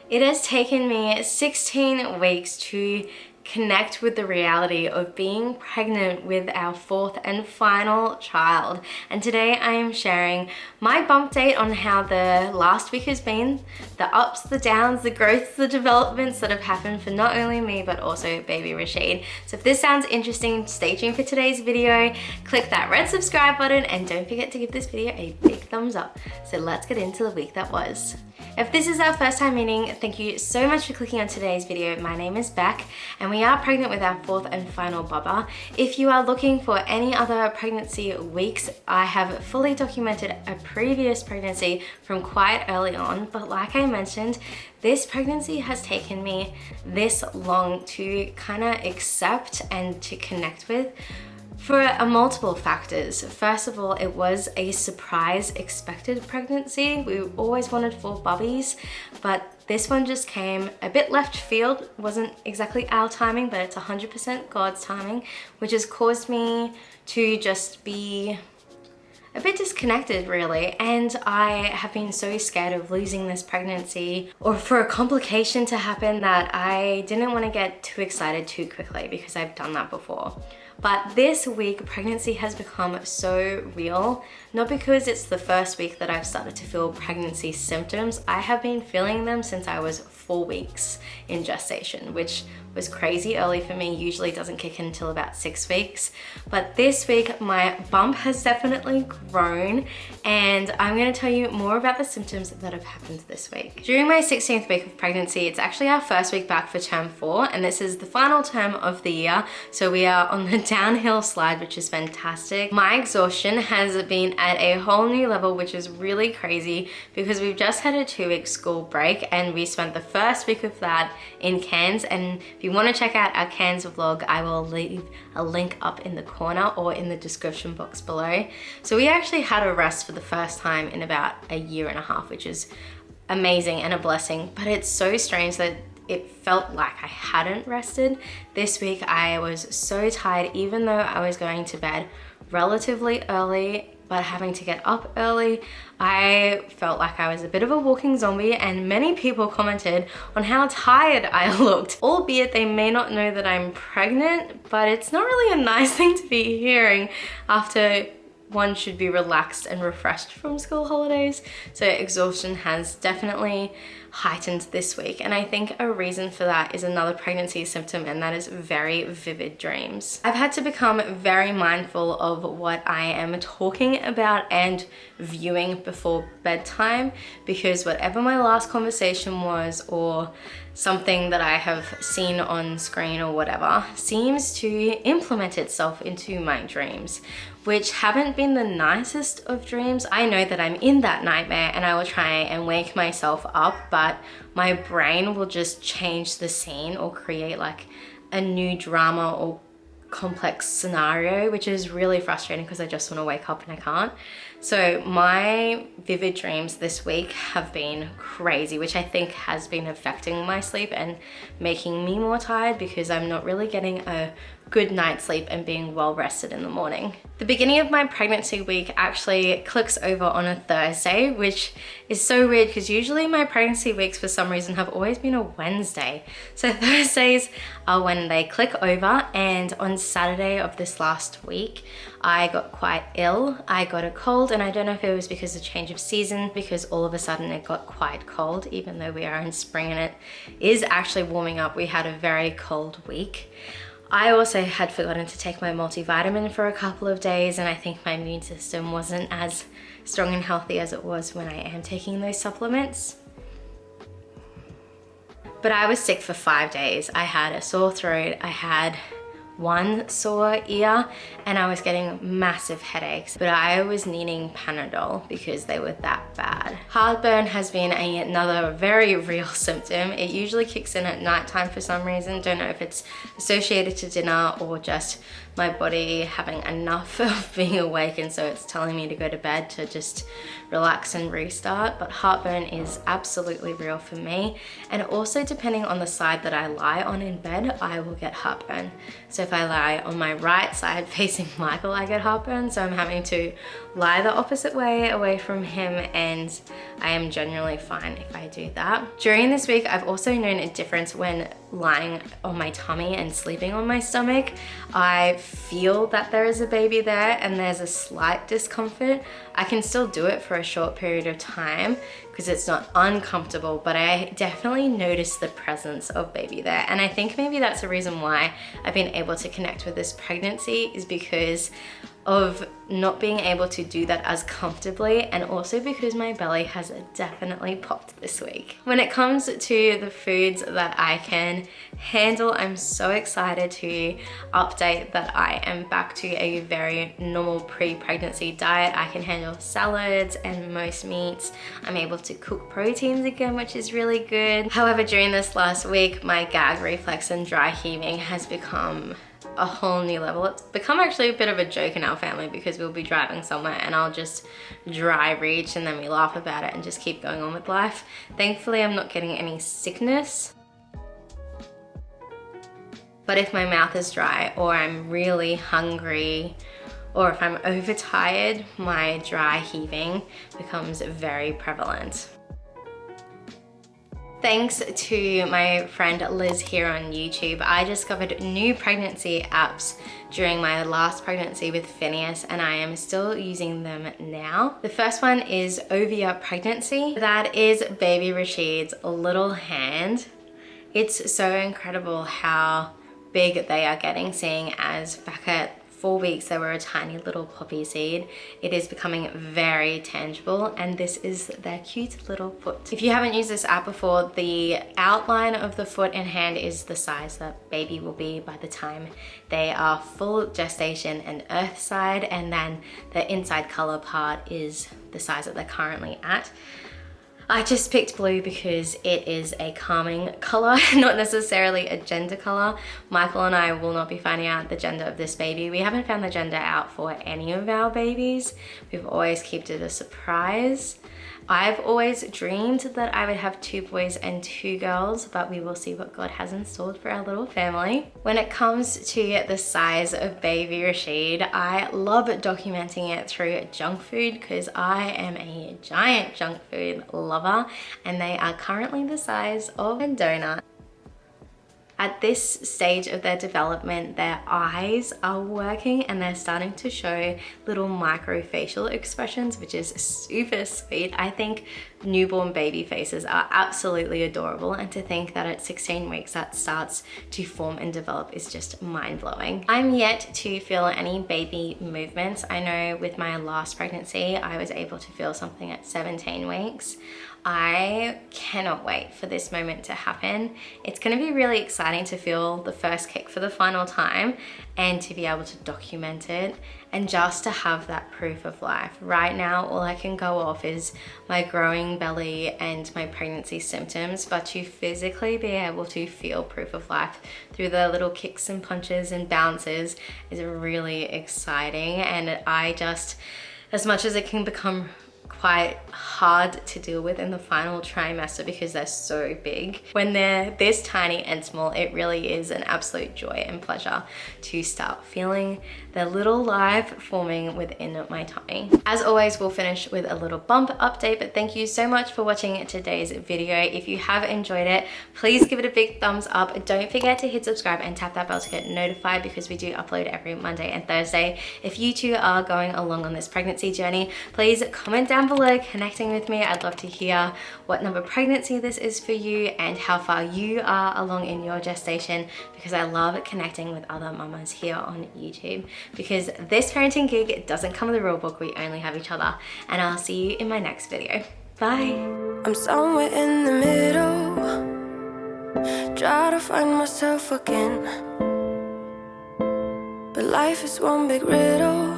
It has taken me 16 weeks to connect with the reality of being pregnant with our fourth and final child. And today I am sharing my bump date on how the last week has been, the ups, the downs, the growths, the developments that have happened for not only me, but also baby Rashid. So if this sounds interesting, stay tuned for today's video, click that red subscribe button, and don't forget to give this video a big thumbs up. So let's get into the week that was. If this is our first time meeting, thank you so much for clicking on today's video. My name is Beck and we are pregnant with our fourth and final bubba. If you are looking for any other pregnancy weeks, I have fully documented a previous pregnancy from quite early on, but like I mentioned, this pregnancy has taken me this long to kind of accept and to connect with for multiple factors. First of all, it was a surprise expected pregnancy. We always wanted 4 bubbies, but this one just came a bit left field. Wasn't exactly our timing, but it's 100% God's timing, which has caused me to just be a bit disconnected really, and I have been so scared of losing this pregnancy or for a complication to happen that I didn't want to get too excited too quickly because I've done that before. But this week, pregnancy has become so real, not because it's the first week that I've started to feel pregnancy symptoms. I have been feeling them since I was 4 weeks in gestation, which was crazy early for me. Usually doesn't kick in until about 6 weeks. But this week, my bump has definitely grown, and I'm gonna tell you more about the symptoms that have happened this week. During my 16th week of pregnancy, it's actually our first week back for term 4, and this is the final term of the year. So we are on the downhill slide, which is fantastic. My exhaustion has been at a whole new level, which is really crazy because we've just had a 2-week school break and we spent the first week of that in Cairns. And if you want to check out our Cairns vlog, I will leave a link up in the corner or in the description box below. So we actually had a rest for the first time in about a year and a half, which is amazing and a blessing, but it's so strange that it felt like I hadn't rested. This week I was so tired, even though I was going to bed relatively early, but having to get up early, I felt like I was a bit of a walking zombie, and many people commented on how tired I looked, albeit they may not know that I'm pregnant, but it's not really a nice thing to be hearing after one should be relaxed and refreshed from school holidays. So exhaustion has definitely heightened this week, and I think a reason for that is another pregnancy symptom, and that is very vivid dreams. I've had to become very mindful of what I am talking about and viewing before bedtime, because whatever my last conversation was or something that I have seen on screen or whatever seems to implement itself into my dreams, which haven't been the nicest of dreams. I know that I'm in that nightmare and I will try and wake myself up, but my brain will just change the scene or create like a new drama or complex scenario, which is really frustrating because I just want to wake up and I can't. So my vivid dreams this week have been crazy, which I think has been affecting my sleep and making me more tired because I'm not really getting a good night's sleep and being well rested in the morning. The beginning of my pregnancy week actually clicks over on a Thursday, which is so weird because usually my pregnancy weeks for some reason have always been a Wednesday. So Thursdays are when they click over, and on Saturday of this last week, I got quite ill. I got a cold, and I don't know if it was because of change of season, because all of a sudden it got quite cold, even though we are in spring and it is actually warming up. We had a very cold week. I also had forgotten to take my multivitamin for a couple of days, and I think my immune system wasn't as strong and healthy as it was when I am taking those supplements. But I was sick for 5 days. I had a sore throat, I had one sore ear, and I was getting massive headaches, but I was needing Panadol because they were that bad. Heartburn has been another very real symptom. It usually kicks in at nighttime for some reason. Don't know if it's associated to dinner or just my body having enough of being awake, and so it's telling me to go to bed to just relax and restart. But heartburn is absolutely real for me, and also depending on the side that I lie on in bed, I will get heartburn. So if if I lie on my right side facing Michael, I get heartburn, so I'm having to lie the opposite way away from him, and I am generally fine if I do that. During this week, I've also known a difference when lying on my tummy and sleeping on my stomach. I feel that there is a baby there and there's a slight discomfort. I can still do it for a short period of time because it's not uncomfortable, but I definitely notice the presence of baby there. And I think maybe that's the reason why I've been able to connect with this pregnancy, is because of not being able to do that as comfortably, and also because my belly has definitely popped this week. When it comes to the foods that I can handle, I'm so excited to update that I am back to a very normal pre-pregnancy diet. I can handle salads and most meats. I'm able to cook proteins again, which is really good. However, during this last week, my gag reflex and dry heaving has become a whole new level. It's become actually a bit of a joke in our family because we'll be driving somewhere and I'll just dry reach and then we laugh about it and just keep going on with life. Thankfully, I'm not getting any sickness. But if my mouth is dry or I'm really hungry or if I'm overtired, my dry heaving becomes very prevalent. Thanks to my friend Liz here on YouTube, I discovered new pregnancy apps during my last pregnancy with Phineas, and I am still using them now. The first one is Ovia Pregnancy. That is baby Rashied's little hand. It's so incredible how big they are getting, seeing as back at 4 weeks they were a tiny little poppy seed. It is becoming very tangible, and this is their cute little foot. If you haven't used this app before, the outline of the foot and hand is the size that baby will be by the time they are full gestation and earth side, and then the inside color part is the size that they're currently at. I just picked blue because it is a calming color, not necessarily a gender color. Michael and I will not be finding out the gender of this baby. We haven't found the gender out for any of our babies. We've always kept it a surprise. I've always dreamed that I would have 2 boys and 2 girls, but we will see what God has in store for our little family. When it comes to the size of baby Rashied, I love documenting it through junk food because I am a giant junk food lover, and they are currently the size of a donut. At this stage of their development, their eyes are working and they're starting to show little micro facial expressions, which is super sweet. I think newborn baby faces are absolutely adorable, and to think that at 16 weeks that starts to form and develop is just mind-blowing. I'm yet to feel any baby movements. I know with my last pregnancy, I was able to feel something at 17 weeks. I cannot wait for this moment to happen. It's going to be really exciting to feel the first kick for the final time and to be able to document it and just to have that proof of life. Right now, all I can go off is my growing belly and my pregnancy symptoms, but to physically be able to feel proof of life through the little kicks and punches and bounces is really exciting. And I just, as much as it can become quite hard to deal with in the final trimester because they're so big, when they're this tiny and small, it really is an absolute joy and pleasure to start feeling their little life forming within my tummy. As always, we'll finish with a little bump update, but thank you so much for watching today's video. If you have enjoyed it, please give it a big thumbs up. Don't forget to hit subscribe and tap that bell to get notified because we do upload every Monday and Thursday. If you too are going along on this pregnancy journey, please comment down below connecting with me. I'd love to hear what number pregnancy this is for you and how far you are along in your gestation, because I love connecting with other mamas here on YouTube, because this parenting gig doesn't come with a rule book. We only have each other, and I'll see you in my next video. Bye. I'm somewhere in the middle, try to find myself again, but life is one big riddle.